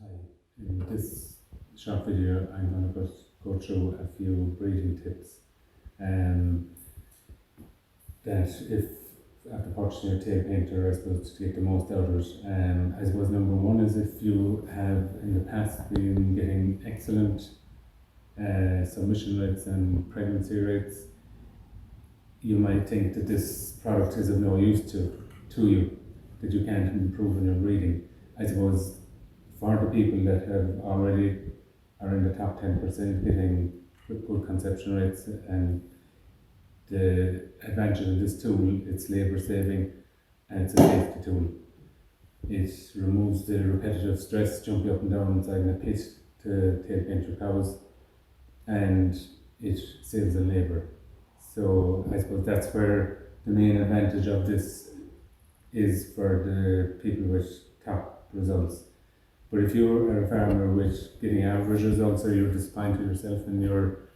Hi, in this short video I'm going to go through a few breeding tips that if after purchasing your Tailpainter, I suppose, to get the most out of it. I suppose number one is if you have in the past been getting excellent submission rates and pregnancy rates, you might think that this product is of no use to you, that you can't improve on your breeding. I suppose for the people that have already are in the top 10% getting good conception rates, and the advantage of this tool, it's labour saving and it's a safety tool. It removes the repetitive stress jumping up and down inside the pit to Tailpainter cows, and it saves the labour. So I suppose that's where the main advantage of this is for the people with top results. But if you're a farmer with getting average results, or you're disappointed yourself in your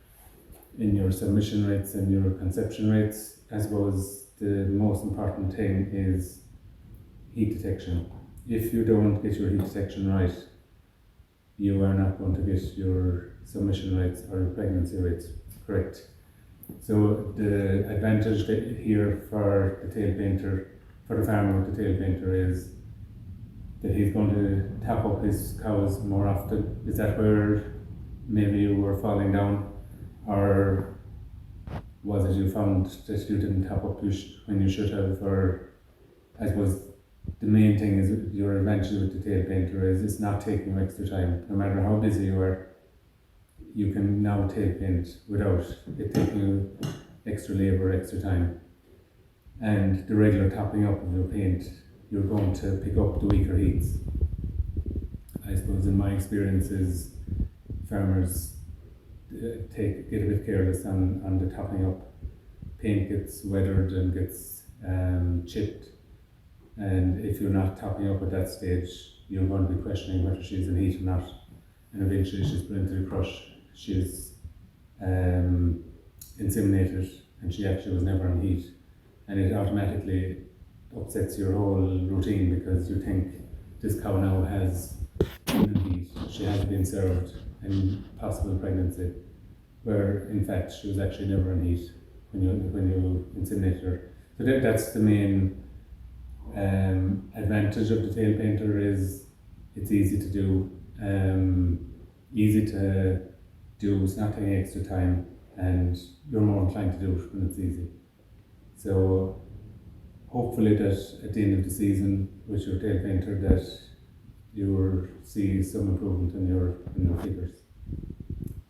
submission rates and your conception rates, I suppose the most important thing is heat detection. If you don't get your heat detection right, you are not going to get your submission rates or your pregnancy rates correct. So the advantage here for the Tailpainter, for the farmer with the Tailpainter, is that he's going to tap up his cows more often. Is that where maybe you were falling down, or was it you found that you didn't tap up when you should have? Or I suppose the main thing is your advantage with the Tailpainter is it's not taking you extra time. No matter how busy you are, you can now tailpaint without it taking you extra labour, extra time. And the regular topping up of your paint, you're going to pick up the weaker heats. I suppose in my experiences, farmers get a bit careless on the topping up. Paint gets weathered and gets chipped, and if you're not topping up at that stage, you're going to be questioning whether she's in heat or not, and eventually she's put into the crush. She's inseminated and she actually was never in heat, and it automatically upsets your whole routine, because you think this cow now has been in heat, she has been served in possible pregnancy, where in fact she was actually never in heat when you inseminate her. So that's the main advantage of the Tailpainter, is it's easy to do, it's not taking extra time, and you're more inclined to do it when it's easy. So hopefully that at the end of the season with your Tailpainter that you will see some improvement in your figures.